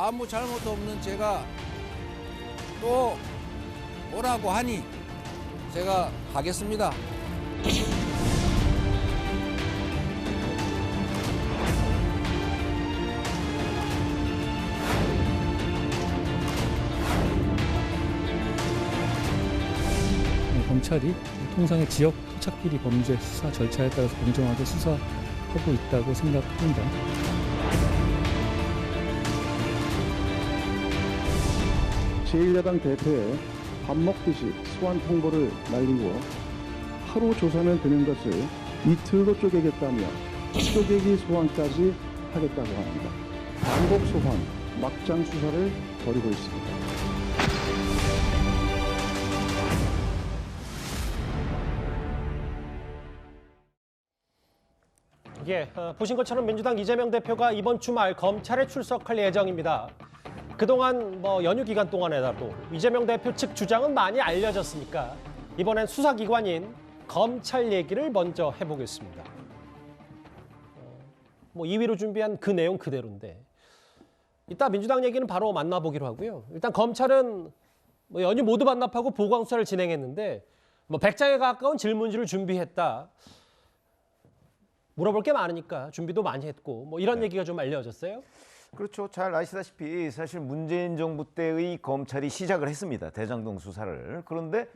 아무 잘못 없는 제가 또 오라고 하니 제가 가겠습니다. 검찰이 통상의 지역 토착비리 범죄 수사 절차에 따라서 공정하게 수사하고 있다고 생각합니다. 제1야당 대표의 밥 먹듯이 소환 통보를 날리고 하루 조사면 되는 것을 이틀로 쪼개겠다며 쪼개기 소환까지 하겠다고 합니다. 반복 소환, 막장 수사를 벌이고 있습니다. 보신 것처럼 민주당 이재명 대표가 이번 주말 검찰에 출석할 예정입니다. 그동안 연휴 기간 동안에라도 이재명 대표 측 주장은 많이 알려졌으니까 이번엔 수사기관인 검찰 얘기를 먼저 해보겠습니다. 2위로 준비한 그 내용 그대로인데 이따 민주당 얘기는 바로 만나보기로 하고요. 일단 검찰은 연휴 모두 반납하고 보강 수사를 진행했는데 100장에 가까운 질문지를 준비했다. 물어볼 게 많으니까 준비도 많이 했고 이런 얘기가 좀 알려졌어요. 그렇죠. 잘 아시다시피 사실 문재인 정부 때의 검찰이 시작을 했습니다. 대장동 수사를. 그런데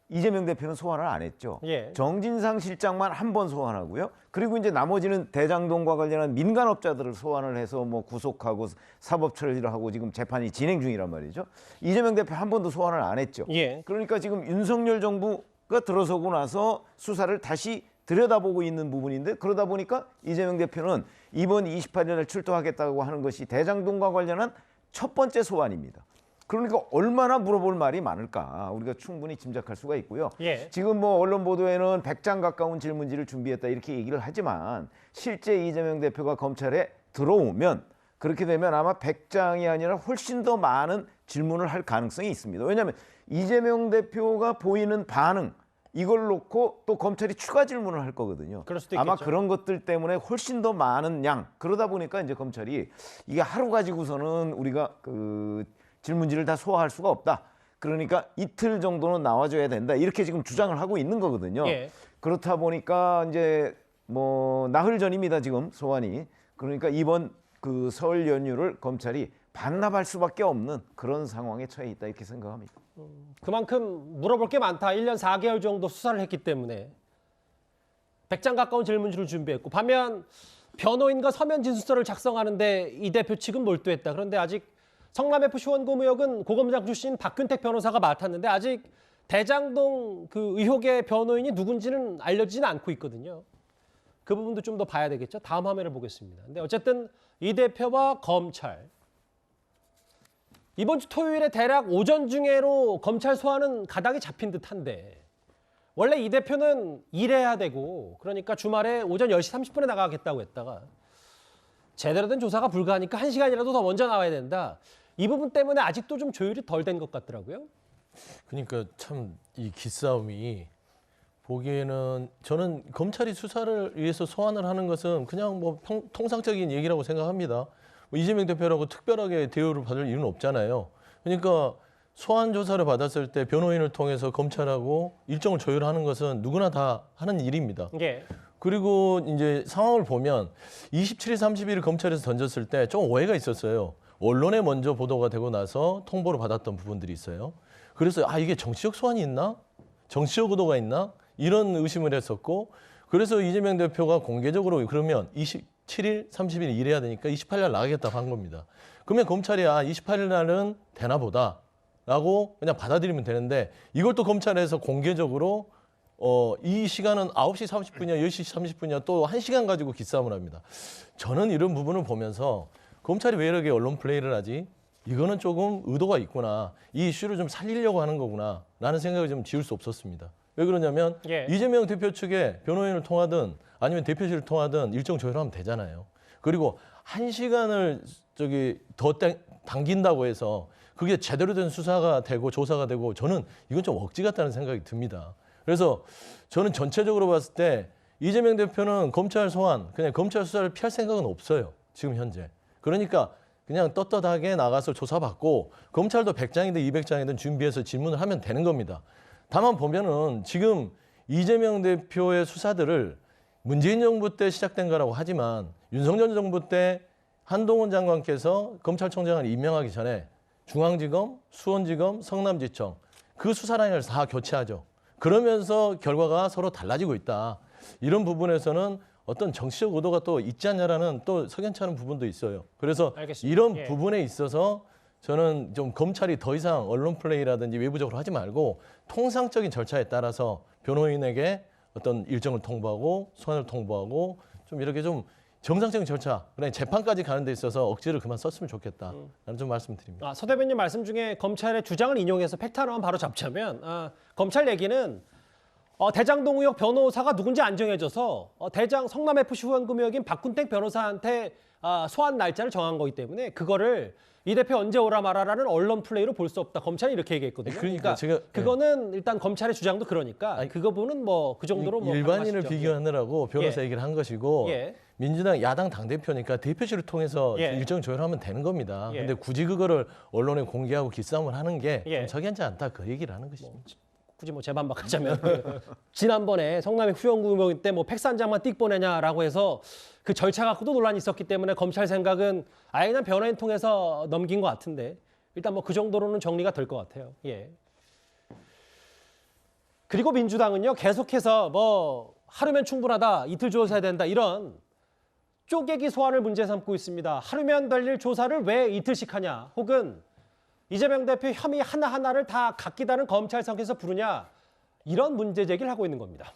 이재명 대표는 소환을 안 했죠. 정진상 실장만 한 번 소환하고요. 그리고 이제 나머지는 대장동과 관련한 민간업자들을 소환을 해서 구속하고 사법 처리를 하고 지금 재판이 진행 중이란 말이죠. 이재명 대표 한 번도 소환을 안 했죠. 그러니까 지금 윤석열 정부가 들어서고 나서 수사를 다시 들여다보고 있는 부분인데 그러다 보니까 이재명 대표는 이번 28일에 출두하겠다고 하는 것이 대장동과 관련한 첫 번째 소환입니다. 그러니까 얼마나 물어볼 말이 많을까 우리가 충분히 짐작할 수가 있고요. 지금 언론 보도에는 100장 가까운 질문지를 준비했다 이렇게 얘기를 하지만 실제 이재명 대표가 검찰에 들어오면 그렇게 되면 아마 100장이 아니라 훨씬 더 많은 질문을 할 가능성이 있습니다. 왜냐하면 이재명 대표가 보이는 반응 이걸 놓고 또 검찰이 추가 질문을 할 거거든요. 그럴 수도 아마 있겠죠. 그런 것들 때문에 훨씬 더 많은 양. 그러다 보니까 이제 검찰이 이게 하루 가지고서는 우리가 질문지를 다 소화할 수가 없다. 그러니까 이틀 정도는 나와줘야 된다. 이렇게 지금 주장을 하고 있는 거거든요. 그렇다 보니까 이제 나흘 전입니다. 지금 소환이. 그러니까 이번 설 연휴를 검찰이 반납할 수밖에 없는 그런 상황에 처해 있다 이렇게 생각합니다. 그만큼 물어볼 게 많다. 1년 4개월 정도 수사를 했기 때문에 100장 가까운 질문지를 준비했고 반면 변호인과 서면 진술서를 작성하는데 이 대표 측은 몰두했다. 그런데 아직 성남FC 원고무 의혹은 고검장 출신 박근택 변호사가 맡았는데 아직 대장동 의혹의 변호인이 누군지는 알려지진 않고 있거든요. 그 부분도 좀 더 봐야 되겠죠. 다음 화면을 보겠습니다. 근데 어쨌든 이 대표와 검찰 이번 주 토요일에 대략 오전 중에로 검찰 소환은 가닥이 잡힌 듯한데 원래 이 대표는 일해야 되고 그러니까 주말에 오전 10시 30분에 나가겠다고 했다가 제대로 된 조사가 불가하니까 1시간이라도 더 먼저 나와야 된다. 이 부분 때문에 아직도 좀 조율이 덜 된 것 같더라고요. 그러니까 참 이 기싸움이 보기에는 저는 검찰이 수사를 위해서 소환을 하는 것은 그냥 통상적인 얘기라고 생각합니다. 이재명 대표라고 특별하게 대우를 받을 이유는 없잖아요. 그러니까 소환 조사를 받았을 때 변호인을 통해서 검찰하고 일정을 조율하는 것은 누구나 다 하는 일입니다. 그리고 이제 상황을 보면 27일, 30일 검찰에서 던졌을 때 좀 오해가 있었어요. 언론에 먼저 보도가 되고 나서 통보를 받았던 부분들이 있어요. 그래서 이게 정치적 소환이 있나? 정치적 의도가 있나? 이런 의심을 했었고 그래서 이재명 대표가 공개적으로 그러면 27일, 30일 일해야 되니까 28일 날 나가겠다고 한 겁니다. 그러면 검찰이 28일 날은 되나 보다 라고 그냥 받아들이면 되는데 이걸 또 검찰에서 공개적으로 이 시간은 9시 30분이야, 10시 30분이야 또 1시간 가지고 기싸움을 합니다. 저는 이런 부분을 보면서 검찰이 왜 이렇게 언론 플레이를 하지? 이거는 조금 의도가 있구나. 이 이슈를 좀 살리려고 하는 거구나 라는 생각을 좀 지울 수 없었습니다. 왜 그러냐면 이재명 대표 측에 변호인을 통하든 아니면 대표실을 통하든 일정 조율하면 되잖아요. 그리고 1시간을 더 당긴다고 해서 그게 제대로 된 수사가 되고 조사가 되고 저는 이건 좀 억지 같다는 생각이 듭니다. 그래서 저는 전체적으로 봤을 때 이재명 대표는 검찰 소환, 그냥 검찰 수사를 피할 생각은 없어요. 지금 현재. 그러니까 그냥 떳떳하게 나가서 조사받고 검찰도 100장이든 200장이든 준비해서 질문을 하면 되는 겁니다. 다만 보면은 지금 이재명 대표의 수사들을 문재인 정부 때 시작된 거라고 하지만 윤석열 정부 때 한동훈 장관께서 검찰총장을 임명하기 전에 중앙지검, 수원지검, 성남지청 그 수사 라인을 다 교체하죠. 그러면서 결과가 서로 달라지고 있다. 이런 부분에서는 어떤 정치적 의도가 또 있지 않냐라는 또 석연치 않은 부분도 있어요. 그래서 알겠습니다. 이런 예. 부분에 있어서 저는 좀 검찰이 더 이상 언론 플레이라든지 외부적으로 하지 말고 통상적인 절차에 따라서 변호인에게 어떤 일정을 통보하고 소환을 통보하고 좀 이렇게 좀 정상적인 절차, 그다음에 재판까지 가는 데 있어서 억지를 그만 썼으면 좋겠다라는 좀 말씀드립니다. 서 대변인 말씀 중에 검찰의 주장을 인용해서 팩트 하나만 바로 잡자면 검찰 얘기는 대장동 의혹 변호사가 누군지 안 정해져서 대장 성남FC 후원금역인 박군택 변호사한테 소환 날짜를 정한 거기 때문에 그거를 이 대표 언제 오라 마라라는 언론 플레이로 볼 수 없다. 검찰이 이렇게 얘기했거든요. 그러니까 제가 그거는 일단 검찰의 주장도 그러니까 그 부분은 뭐 그 정도로 뭐 일반인을 가능하시죠. 비교하느라고 변호사 예. 얘기를 한 것이고 예. 민주당 야당 당대표니까 대표실을 통해서 예. 일정 조율하면 되는 겁니다. 예. 근데 굳이 그거를 언론에 공개하고 기싸움을 하는 게 예. 좀 석연치 않다. 그 얘기를 하는 것이죠. 굳이 뭐 제 반박하자면 지난번에 성남의 후원금역 때 뭐 팩스 한 장만 띡 보내냐라고 해서 그 절차 갖고도 논란이 있었기 때문에 검찰 생각은 아예 그냥 변호인 통해서 넘긴 것 같은데 일단 뭐 그 정도로는 정리가 될 것 같아요. 예. 그리고 민주당은요 계속해서 뭐 하루면 충분하다, 이틀 조사해야 된다 이런 쪼개기 소환을 문제 삼고 있습니다. 하루면 될 일 조사를 왜 이틀씩 하냐, 혹은 이재명 대표 혐의 하나하나를 다 각기 다른 검찰청에서 부르냐, 이런 문제 제기를 하고 있는 겁니다.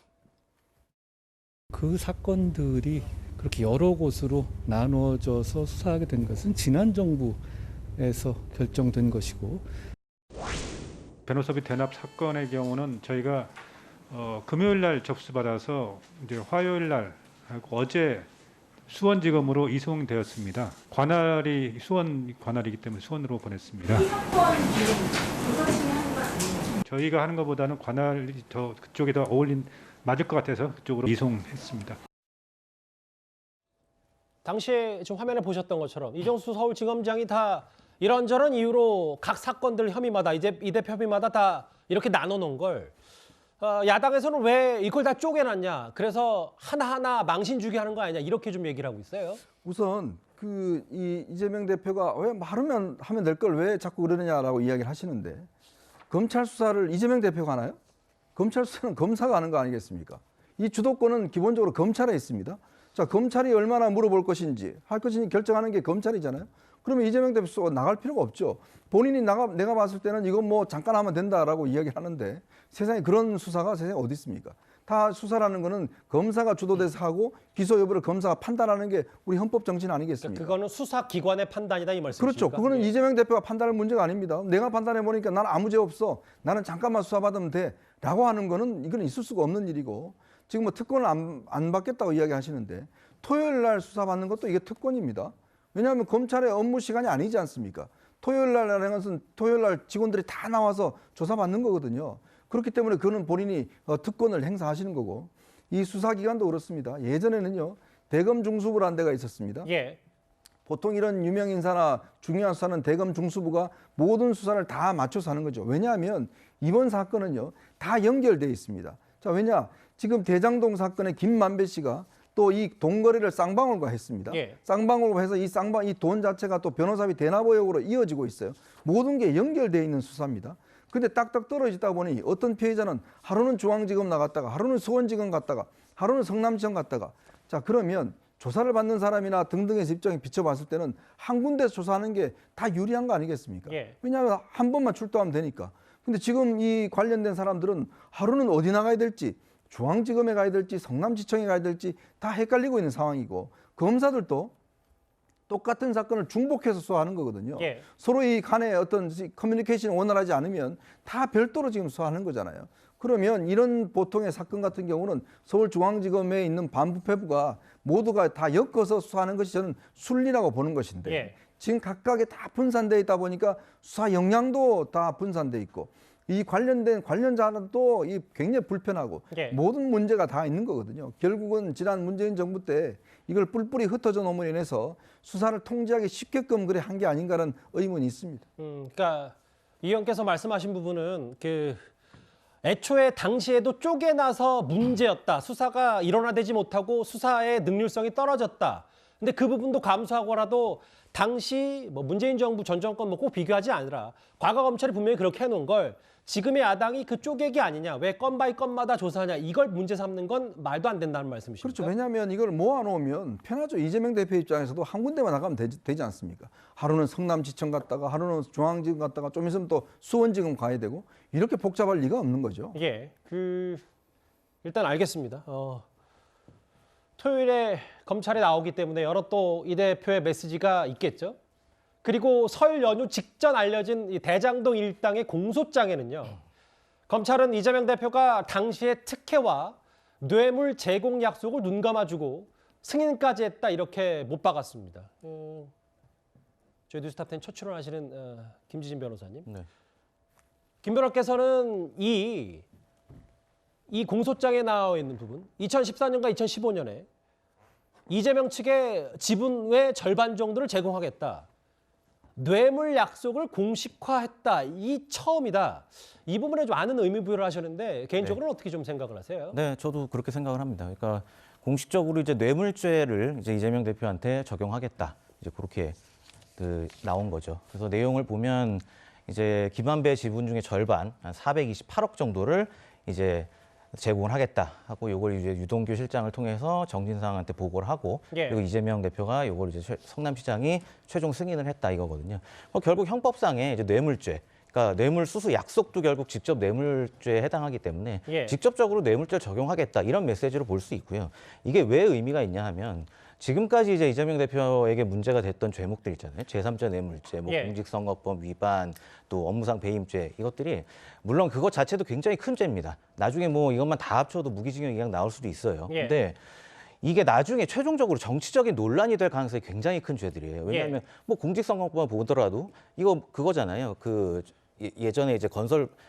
그 사건들이 그렇게 여러 곳으로 나누어져서 수사하게 된 것은 지난 정부에서 결정된 것이고, 변호사비 대납 사건의 경우는 저희가 금요일 날 접수받아서 이제 화요일 날 하고 어제 수원지검으로 이송되었습니다. 관할이 수원 관할이기 때문에 수원으로 보냈습니다. 저희가 하는 것보다는 관할이 더 그쪽에 더 맞을 것 같아서 그쪽으로 이송했습니다. 당시에 지금 화면에 보셨던 것처럼 이정수 서울지검장이 다 이런저런 이유로 각 사건들 혐의마다 이제 이 대표 혐의마다 다 이렇게 나눠놓은 걸 야당에서는 왜 이걸 다 쪼개놨냐, 그래서 하나하나 망신 주게 하는 거 아니냐, 이렇게 좀 얘기를 하고 있어요. 우선 이재명 대표가 왜 하면 될 걸 왜 자꾸 그러느냐라고 이야기를 하시는데, 검찰 수사를 이재명 대표가 하나요? 검찰 수사는 검사가 하는 거 아니겠습니까? 이 주도권은 기본적으로 검찰에 있습니다. 자, 검찰이 얼마나 물어볼 것인지 할 것인지 결정하는 게 검찰이잖아요. 그러면 이재명 대표 수사가 나갈 필요가 없죠. 본인이 내가 봤을 때는 이건 뭐 잠깐 하면 된다라고 이야기를 하는데, 세상에 그런 수사가 세상에 어디 있습니까? 다 수사라는 거는 검사가 주도돼서 하고 기소 여부를 검사가 판단하는 게 우리 헌법 정신 아니겠습니까? 그거는 수사기관의 판단이다 이 말씀이십니까? 그렇죠. 그거는 예. 이재명 대표가 판단할 문제가 아닙니다. 내가 판단해 보니까 나는 아무 죄 없어, 나는 잠깐만 수사받으면 돼라고 하는 거는 이건 있을 수가 없는 일이고, 지금 뭐 특권을 안 받겠다고 이야기하시는데 토요일 날 수사받는 것도 이게 특권입니다. 왜냐하면 검찰의 업무 시간이 아니지 않습니까? 토요일 날이라는 것은 토요일 날 직원들이 다 나와서 조사받는 거거든요. 그렇기 때문에 그는 본인이 특권을 행사하시는 거고, 이 수사기관도 그렇습니다. 예전에는요 대검 중수부라는 데가 있었습니다. 예. 보통 이런 유명 인사나 중요한 수사는 대검 중수부가 모든 수사를 다 맞춰서 하는 거죠. 왜냐하면 이번 사건은요 다 연결되어 있습니다. 자, 왜냐, 지금 대장동 사건에 김만배 씨가 또 이 돈거래를 쌍방울과 했습니다. 예. 쌍방울과 해서 이 돈 자체가 또 변호사비 대납 의혹으로 이어지고 있어요. 모든 게 연결되어 있는 수사입니다. 근데 딱딱 떨어지다 보니 어떤 피해자는 하루는 중앙지검 나갔다가 하루는 수원지검 갔다가 하루는 성남지검 갔다가, 자, 그러면 조사를 받는 사람이나 등등의 입장에 비춰봤을 때는 한 군데서 조사하는 게 다 유리한 거 아니겠습니까? 예. 왜냐하면 한 번만 출두하면 되니까. 근데 지금 이 관련된 사람들은 하루는 어디 나가야 될지, 중앙지검에 가야 될지 성남지청에 가야 될지 다 헷갈리고 있는 상황이고, 검사들도 똑같은 사건을 중복해서 수사하는 거거든요. 예. 서로 이 간의 어떤 커뮤니케이션이 원활하지 않으면 다 별도로 지금 수사하는 거잖아요. 그러면 이런 보통의 사건 같은 경우는 서울중앙지검에 있는 반부패부가 모두가 다 엮어서 수사하는 것이 저는 순리라고 보는 것인데, 예. 지금 각각에 다 분산되어 있다 보니까 수사 역량도 다 분산되어 있고, 이 관련자는 또 이 굉장히 불편하고 예. 모든 문제가 다 있는 거거든요. 결국은 지난 문재인 정부 때 이걸 뿔뿔이 흩어져 놓음으로 인해서 수사를 통제하기 쉽게끔 그래 한 게 아닌가라는 의문이 있습니다. 그러니까 이 의원께서 말씀하신 부분은 애초에 당시에도 쪼개나서 문제였다. 수사가 일원화되지 못하고 수사의 능률성이 떨어졌다. 근데 그 부분도 감수하고라도 당시 뭐 문재인 정부 전 정권 꼭 비교하지 않으라. 과거 검찰이 분명히 그렇게 해놓은 걸 지금의 야당이 그 쪼개기 아니냐. 왜 건 바이 건마다 조사하냐. 이걸 문제 삼는 건 말도 안 된다는 말씀이십니까? 그렇죠. 왜냐하면 이걸 모아놓으면 편하죠. 이재명 대표 입장에서도 한 군데만 나가면 되지 않습니까? 하루는 성남지청 갔다가 하루는 중앙지검 갔다가 좀 있으면 또 수원지검 가야 되고 이렇게 복잡할 리가 없는 거죠. 예, 일단 알겠습니다. 토요일에 검찰에 나오기 때문에 여러 또 이 대표의 메시지가 있겠죠. 그리고 설 연휴 직전 알려진 이 대장동 일당의 공소장에는요. 검찰은 이재명 대표가 당시의 특혜와 뇌물 제공 약속을 눈 감아주고 승인까지 했다 이렇게 못 박았습니다. 저희 뉴스탑10 첫 출연하시는 김지진 변호사님. 네. 김 변호사께서는 이 공소장에 나와 있는 부분, 2014년과 2015년에 이재명 측에 지분의 절반 정도를 제공하겠다. 뇌물 약속을 공식화했다. 이 처음이다. 이 부분에 좀 많은 의미 부여를 하셨는데 개인적으로는 어떻게 좀 생각을 하세요? 네, 저도 그렇게 생각을 합니다. 그러니까 공식적으로 이제 뇌물죄를 이제 이재명 대표한테 적용하겠다. 이제 그렇게 나온 거죠. 그래서 내용을 보면 이제 김한배 지분 중에 절반, 한 428억 정도를 이제 제공을 하겠다 하고 요걸 이제 유동규 실장을 통해서 정진상한테 보고를 하고 예. 그리고 이재명 대표가 요걸 이제 성남시장이 최종 승인을 했다 이거거든요. 결국 형법상에 이제 뇌물죄, 그러니까 뇌물 수수 약속도 결국 직접 뇌물죄에 해당하기 때문에 예. 직접적으로 뇌물죄를 적용하겠다 이런 메시지로 볼 수 있고요. 이게 왜 의미가 있냐 하면 지금까지 이제 이재명 대표에게 문제가 됐던 죄목들 있잖아요. 제3자 뇌물죄, 뭐 예. 공직선거법 위반, 또 업무상 배임죄 이것들이 물론 그것 자체도 굉장히 큰 죄입니다. 나중에 뭐 이것만 다 합쳐도 무기징역 이상 나올 수도 있어요. 예. 근데 이게 나중에 최종적으로 정치적인 논란이 될 가능성이 굉장히 큰 죄들이에요. 왜냐하면 뭐 공직선거법만 보더라도 이거 그거잖아요. 예전에 이제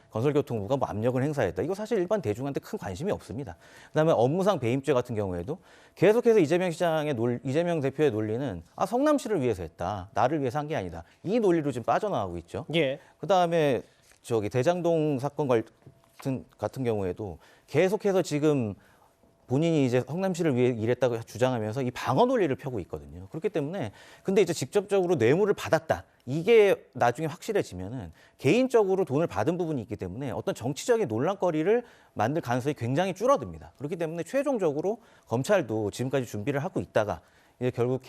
건설교통부가 뭐 압력을 행사했다. 이거 사실 일반 대중한테 큰 관심이 없습니다. 그다음에 업무상 배임죄 같은 경우에도 계속해서 이재명 대표의 논리는 성남시를 위해서 했다. 나를 위해서 한 게 아니다. 이 논리로 지금 빠져나가고 있죠. 예. 그다음에 대장동 사건 같은 경우에도 계속해서 지금 본인이 이제 성남시를 위해 일했다고 주장하면서 이 방어 논리를 펴고 있거든요. 그렇기 때문에 근데 이제 직접적으로 뇌물을 받았다. 이게 나중에 확실해지면은 개인적으로 돈을 받은 부분이 있기 때문에 어떤 정치적인 논란거리를 만들 가능성이 굉장히 줄어듭니다. 그렇기 때문에 최종적으로 검찰도 지금까지 준비를 하고 있다가 이제 결국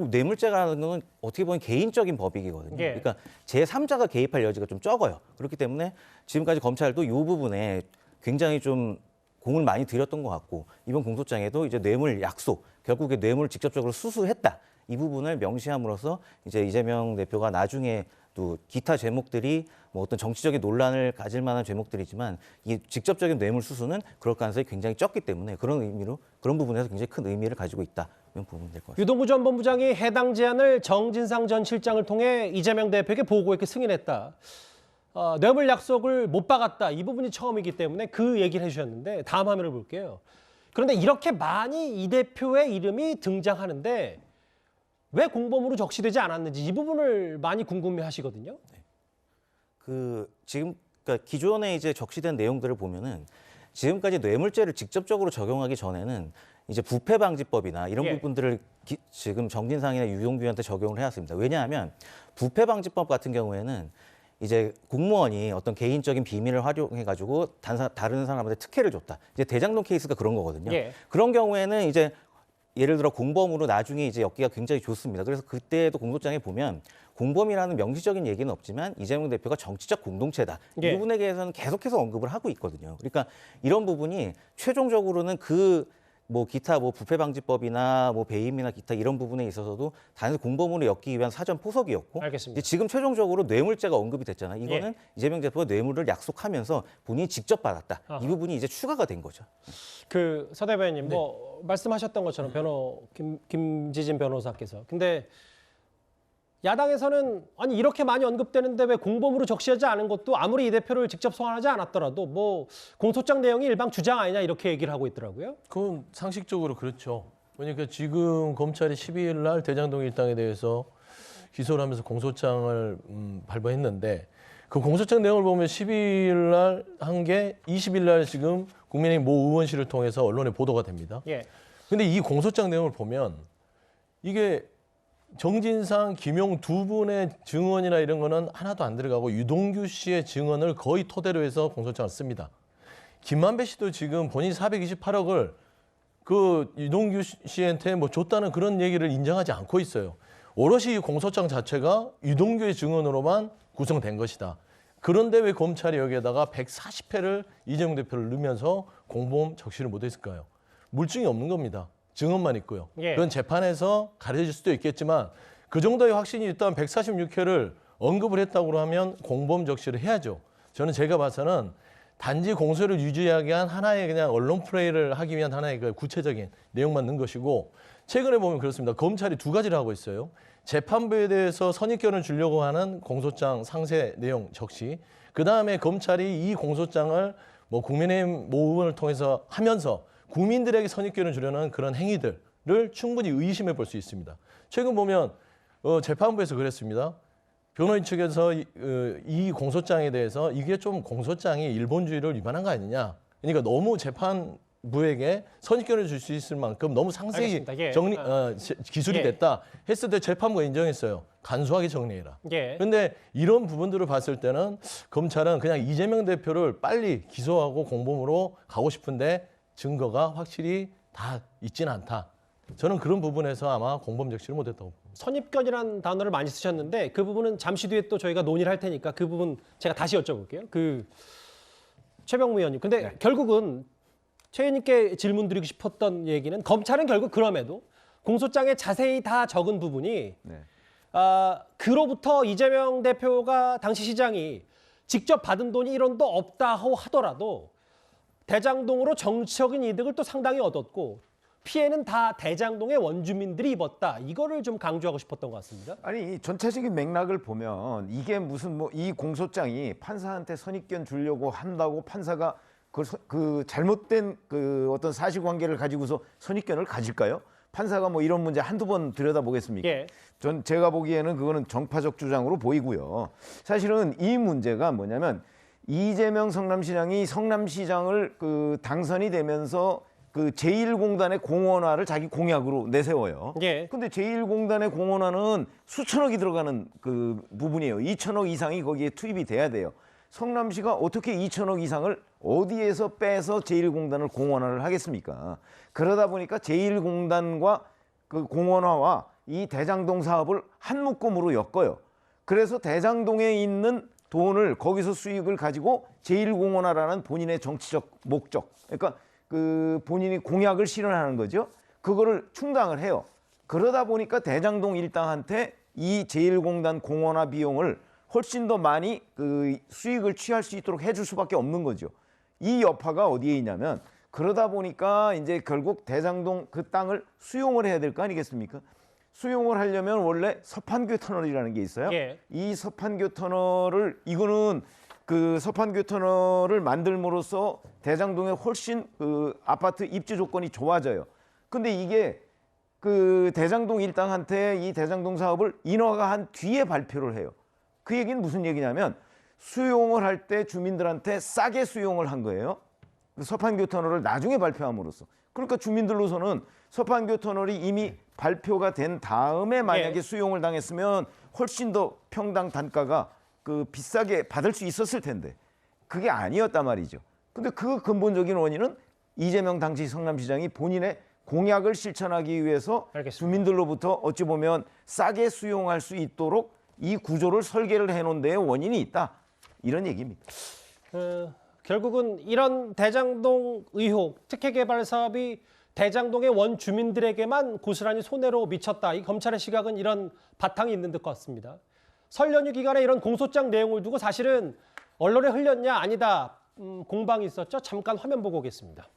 뇌물죄라는 건 어떻게 보면 개인적인 법익이거든요. 예. 그러니까 제3자가 개입할 여지가 좀 적어요. 그렇기 때문에 지금까지 검찰도 이 부분에 굉장히 좀 공을 많이 들였던 것 같고 이번 공소장에도 이제 뇌물 약속, 결국에 뇌물을 직접적으로 수수했다. 이 부분을 명시함으로써 이제 이재명 대표가 나중에 또 기타 죄목들이 뭐 어떤 정치적인 논란을 가질 만한 죄목들이지만 이 직접적인 뇌물 수수는 그럴 가능성이 굉장히 적기 때문에 그런 부분에서 굉장히 큰 의미를 가지고 있다. 이런 부분이 될 것 같습니다. 유동규 전 본부장이 해당 제안을 정진상 전 실장을 통해 이재명 대표에게 보고했게 승인했다. 뇌물 약속을 못 박았다. 이 부분이 처음이기 때문에 그 얘기를 해주셨는데 다음 화면을 볼게요. 그런데 이렇게 많이 이 대표의 이름이 등장하는데 왜 공범으로 적시되지 않았는지 이 부분을 많이 궁금해하시거든요. 그러니까 기존에 이제 적시된 내용들을 보면은 지금까지 뇌물죄를 직접적으로 적용하기 전에는 이제 부패방지법이나 이런 예. 부분들을 지금 정진상이나 유동규한테 적용을 해왔습니다. 왜냐하면 부패방지법 같은 경우에는 이제 공무원이 어떤 개인적인 비밀을 활용해가지고 다른 사람한테 특혜를 줬다. 이제 대장동 케이스가 그런 거거든요. 예. 그런 경우에는 이제 예를 들어 공범으로 나중에 이제 엮기가 굉장히 좋습니다. 그래서 그때도 공소장에 보면 공범이라는 명시적인 얘기는 없지만 이재명 대표가 정치적 공동체다. 예. 이 부분에 대해서는 계속해서 언급을 하고 있거든요. 그러니까 이런 부분이 최종적으로는 뭐 기타 뭐 부패방지법이나 뭐 배임이나 기타 이런 부분에 있어서도 단순히 공범으로 엮기 위한 사전 포석이었고 알겠습니다. 이제 지금 최종적으로 뇌물죄가 언급이 됐잖아요. 이거는 예. 이재명 대표가 뇌물을 약속하면서 본인이 직접 받았다. 이 부분이 이제 추가가 된 거죠. 서 대변인님 뭐 말씀하셨던 것처럼 김지진 변호사께서 근데 야당에서는 아니 이렇게 많이 언급되는데 왜 공범으로 적시하지 않은 것도 아무리 이 대표를 직접 소환하지 않았더라도 뭐 공소장 내용이 일방 주장 아니냐 이렇게 얘기를 하고 있더라고요. 그건 상식적으로 그렇죠. 그러니까 지금 검찰이 12일 날 대장동 일당에 대해서 기소를 하면서 공소장을 발부했는데 그 공소장 내용을 보면 12일 날 한 게 20일 날 지금 국민의힘 모 의원실을 통해서 언론에 보도가 됩니다. 예. 근데 이 공소장 내용을 보면 이게 정진상, 김용 두 분의 증언이나 이런 거는 하나도 안 들어가고 유동규 씨의 증언을 거의 토대로 해서 공소장을 씁니다. 김만배 씨도 지금 본인이 428억을 그 유동규 씨한테 뭐 줬다는 그런 얘기를 인정하지 않고 있어요. 오롯이 이 공소장 자체가 유동규의 증언으로만 구성된 것이다. 그런데 왜 검찰이 여기에다가 140회를 이재명 대표를 넣으면서 공범 적시를 못했을까요? 물증이 없는 겁니다. 증언만 있고요. 예. 그건 재판에서 가려질 수도 있겠지만 그 정도의 확신이 있다면 146회를 언급을 했다고 하면 공범 적시를 해야죠. 저는 제가 봐서는 단지 공소를 유지하기 위한 하나의 그냥 언론 플레이를 하기 위한 하나의 그 구체적인 내용만 넣은 것이고 최근에 보면 그렇습니다. 검찰이 두 가지를 하고 있어요. 재판부에 대해서 선입견을 주려고 하는 공소장 상세 내용 적시. 그다음에 검찰이 이 공소장을 뭐 국민의힘 모 의원을 통해서 하면서 국민들에게 선입견을 주려는 그런 행위들을 충분히 의심해 볼 수 있습니다. 최근 보면 재판부에서 그랬습니다. 변호인 측에서 이 공소장에 대해서 이게 좀 공소장이 일본주의를 위반한 거 아니냐. 그러니까 너무 재판부에게 선입견을 줄 수 있을 만큼 너무 상세히 예. 기술이 예. 됐다 했을 때 재판부가 인정했어요. 간소하게 정리해라. 예. 그런데 이런 부분들을 봤을 때는 검찰은 그냥 이재명 대표를 빨리 기소하고 공범으로 가고 싶은데 증거가 확실히 다 있지는 않다. 저는 그런 부분에서 아마 공범 적시를 못했다고 봅니다. 선입견이라는 단어를 많이 쓰셨는데 그 부분은 잠시 뒤에 또 저희가 논의를 할 테니까 그 부분 제가 다시 여쭤볼게요. 그 최병무 의원님. 근데 결국은 최 의원님께 질문 드리고 싶었던 얘기는 검찰은 결국 그럼에도 공소장에 자세히 다 적은 부분이 그로부터 이재명 대표가 당시 시장이 직접 받은 돈이 1원도 없다고 하더라도 대장동으로 정치적인 이득을 또 상당히 얻었고 피해는 다 대장동의 원주민들이 입었다. 이거를 좀 강조하고 싶었던 것 같습니다. 아니 이 전체적인 맥락을 보면 이게 무슨 뭐 이 공소장이 판사한테 선입견 주려고 한다고 판사가 그 잘못된 그 어떤 사실관계를 가지고서 선입견을 가질까요? 판사가 뭐 이런 문제 한두 번 들여다보겠습니까? 예. 제가 보기에는 그거는 정파적 주장으로 보이고요. 사실은 이 문제가 뭐냐면 이재명 성남시장이 성남시장을 그 당선이 되면서 그 제1공단의 공원화를 자기 공약으로 내세워요. 예. 근데 제1공단의 공원화는 수천억이 들어가는 그 부분이에요. 2천억 이상이 거기에 투입이 돼야 돼요. 성남시가 어떻게 2천억 이상을 어디에서 빼서 제1공단을 공원화를 하겠습니까? 그러다 보니까 제1공단과 그 공원화와 이 대장동 사업을 한 묶음으로 엮어요. 그래서 대장동에 있는 돈을 거기서 수익을 가지고 제1공원화라는 본인의 정치적 목적, 그러니까 그 본인이 공약을 실현하는 거죠. 그거를 충당을 해요. 그러다 보니까 대장동 일당한테 이 제1공단 공원화 비용을 훨씬 더 많이 그 수익을 취할 수 있도록 해줄 수밖에 없는 거죠. 이 여파가 어디에 있냐면 그러다 보니까 이제 결국 대장동 그 땅을 수용을 해야 될 거 아니겠습니까? 수용을 하려면 원래 서판교 터널이라는 게 있어요. 예. 이 서판교 터널을 이거는 그 서판교 터널을 만들므로써 대장동에 훨씬 그 아파트 입지 조건이 좋아져요. 근데 이게 그 대장동 일당한테 이 대장동 사업을 인허가 한 뒤에 발표를 해요. 그 얘기는 무슨 얘기냐면 수용을 할 때 주민들한테 싸게 수용을 한 거예요. 서판교 터널을 나중에 발표함으로써. 그러니까 주민들로서는 서판교 터널이 이미 발표가 된 다음에 만약에 예. 수용을 당했으면 훨씬 더 평당 단가가 그 비싸게 받을 수 있었을 텐데 그게 아니었단 말이죠. 근데 그 근본적인 원인은 이재명 당시 성남시장이 본인의 공약을 실천하기 위해서 알겠습니다. 주민들로부터 어찌 보면 싸게 수용할 수 있도록 이 구조를 설계를 해놓은 데에 원인이 있다. 이런 얘기입니다. 결국은 이런 대장동 의혹, 특혜개발 사업이 대장동의 원주민들에게만 고스란히 손해로 미쳤다. 이 검찰의 시각은 이런 바탕이 있는 듯 같습니다. 설 연휴 기간에 이런 공소장 내용을 두고 사실은 언론에 흘렸냐 아니다 공방이 있었죠. 잠깐 화면 보고 오겠습니다.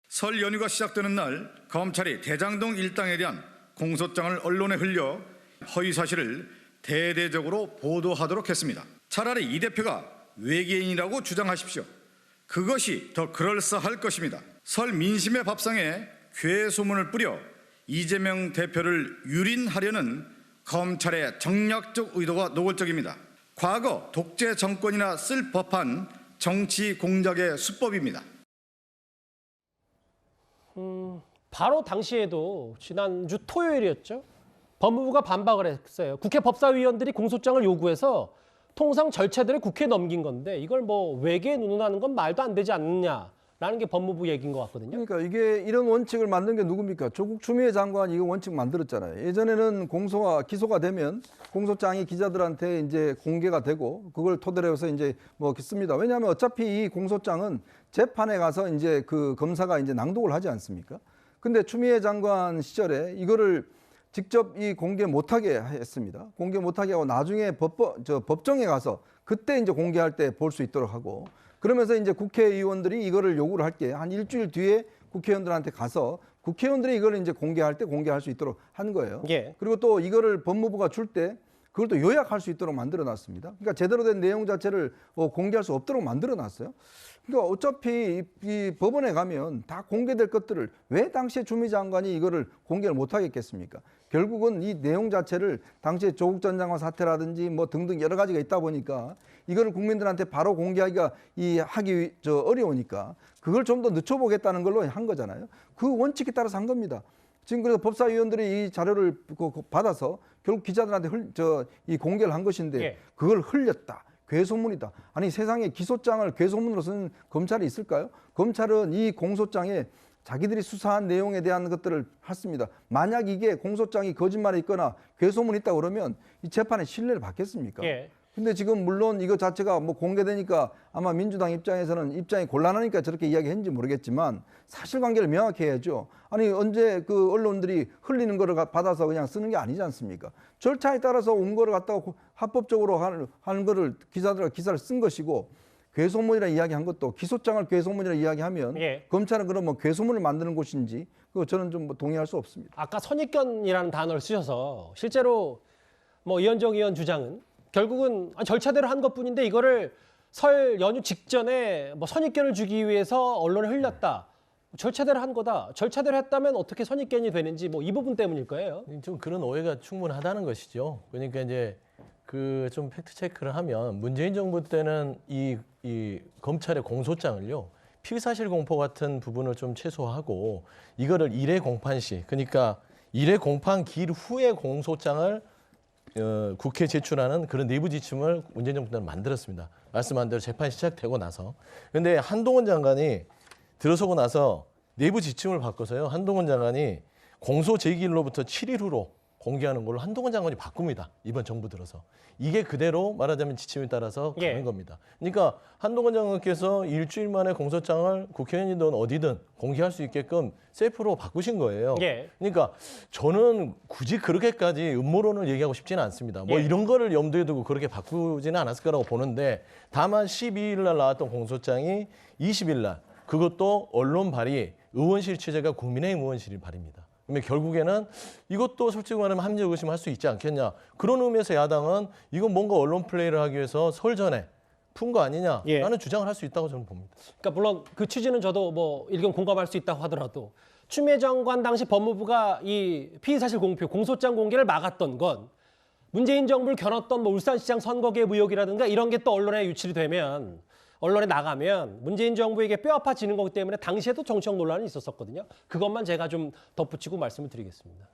설 연휴가 시작되는 날 검찰이 대장동 일당에 대한 공소장을 언론에 흘려 허위 사실을 대대적으로 보도하도록 했습니다. 차라리 이 대표가 외계인이라고 주장하십시오. 그것이 더 그럴싸할 것입니다. 설 민심의 밥상에 괴소문을 뿌려 이재명 대표를 유린하려는 검찰의 정략적 의도가 노골적입니다. 과거 독재 정권이나 쓸 법한 정치 공작의 수법입니다. 바로 당시에도 지난주 토요일이었죠. 법무부가 반박을 했어요. 국회 법사위원들이 공소장을 요구해서 통상 절차대로 국회에 넘긴 건데 이걸 뭐 외계에 운운하는 건 말도 안 되지 않느냐라는 게 법무부 얘기인 것 같거든요. 그러니까 이게 이런 원칙을 만든 게 누굽니까? 조국 추미애 장관이 이거 원칙 만들었잖아요. 예전에는 기소가 되면 공소장이 기자들한테 이제 공개가 되고 그걸 토대로 해서 이제 뭐 씁니다. 왜냐하면 어차피 이 공소장은 재판에 가서 이제 그 검사가 이제 낭독을 하지 않습니까? 근데 추미애 장관 시절에 이거를 직접 이 공개 못하게 했습니다. 공개 못하게 하고 나중에 법정에 가서 그때 이제 공개할 때 볼 수 있도록 하고 그러면서 이제 국회의원들이 이거를 요구를 할게 한 일주일 뒤에 국회의원들한테 가서 국회의원들이 이걸 이제 공개할 때 공개할 수 있도록 한 거예요. 예. 그리고 또 이거를 법무부가 줄 때 그걸 또 요약할 수 있도록 만들어 놨습니다. 그러니까 제대로 된 내용 자체를 공개할 수 없도록 만들어 놨어요. 그러니까 어차피 이 법원에 가면 다 공개될 것들을 왜 당시에 추미애 장관이 이거를 공개를 못 하겠겠습니까? 결국은 이 내용 자체를 당시에 조국 전 장관 사태라든지 뭐 등등 여러 가지가 있다 보니까 이거를 국민들한테 바로 공개하기가 어려우니까 그걸 좀 더 늦춰보겠다는 걸로 한 거잖아요. 그 원칙에 따라서 한 겁니다. 지금 그래서 법사위원들이 이 자료를 받아서 결국 기자들한테 이 공개를 한 것인데 예. 그걸 흘렸다. 괴소문이다. 아니 세상에 기소장을 괴소문으로 쓰는 검찰이 있을까요? 검찰은 이 공소장에 자기들이 수사한 내용에 대한 것들을 했습니다. 만약 이게 공소장이 거짓말이 있거나 괴소문이 있다 그러면 이 재판에 신뢰를 받겠습니까? 예. 근데 지금 물론 이거 자체가 뭐 공개되니까 아마 민주당 입장에서는 입장이 곤란하니까 저렇게 이야기했는지 모르겠지만 사실관계를 명확히 해야죠. 아니 언제 그 언론들이 흘리는 거를 받아서 그냥 쓰는 게 아니지 않습니까? 절차에 따라서 온 거를 갖다가 합법적으로 하는 거를 기사를 쓴 것이고 괴소문이라 이야기한 것도 기소장을 괴소문이라 이야기하면 예. 검찰은 그럼 뭐 괴소문을 만드는 곳인지 그거 저는 좀 동의할 수 없습니다. 아까 선입견이라는 단어를 쓰셔서 실제로 뭐 이현정 의원 주장은 결국은 절차대로 한 것뿐인데 이거를 설 연휴 직전에 뭐 선입견을 주기 위해서 언론에 흘렸다. 절차대로 한 거다. 절차대로 했다면 어떻게 선입견이 되는지 뭐 이 부분 때문일 거예요. 좀 그런 오해가 충분하다는 것이죠. 그러니까 이제 그 좀 팩트 체크를 하면 문재인 정부 때는 이 검찰의 공소장을요. 피의사실 공포 같은 부분을 좀 최소화하고 이거를 일회 공판 시 그러니까 일회 공판 길 후에 공소장을 국회에 제출하는 그런 내부 지침을 문재인 정부 때는 만들었습니다. 말씀한 대로 재판이 시작되고 나서. 그런데 한동훈 장관이 들어서고 나서 내부 지침을 바꿔서요. 한동훈 장관이 공소 제기일로부터 7일 후로 공개하는 걸로 한동훈 장관이 바꿉니다. 이번 정부 들어서. 이게 그대로 말하자면 지침에 따라서 가는 겁니다. 그러니까 한동훈 장관께서 일주일 만에 공소장을 국회의원이든 어디든 공개할 수 있게끔 셀프로 바꾸신 거예요. 예. 그러니까 저는 굳이 그렇게까지 음모론을 얘기하고 싶지는 않습니다. 뭐 이런 거를 염두에 두고 그렇게 바꾸지는 않았을 거라고 보는데 다만 12일 날 나왔던 공소장이 20일 날 그것도 언론 발의 의원실 취재가 국민의힘 의원실이 발의입니다. 그러면 결국에는 이것도 솔직히 말하면 합리적 의심할 수 있지 않겠냐. 그런 의미에서 야당은 이건 뭔가 언론 플레이를 하기 위해서 설 전에 푼 거 아니냐라는 주장을 할 수 있다고 저는 봅니다. 그러니까 물론 그 취지는 저도 뭐 일견 공감할 수 있다고 하더라도 추미애 장관 당시 법무부가 이 피의사실 공표, 공소장 공개를 막았던 건 문재인 정부를 겨눴던 뭐 울산시장 선거계 의혹이라든가 이런 게 또 언론에 유출이 되면 언론에 나가면 문재인 정부에게 뼈아파지는 거기 때문에 당시에도 정치적 논란이 있었었거든요. 그것만 제가 좀 덧붙이고 말씀을 드리겠습니다.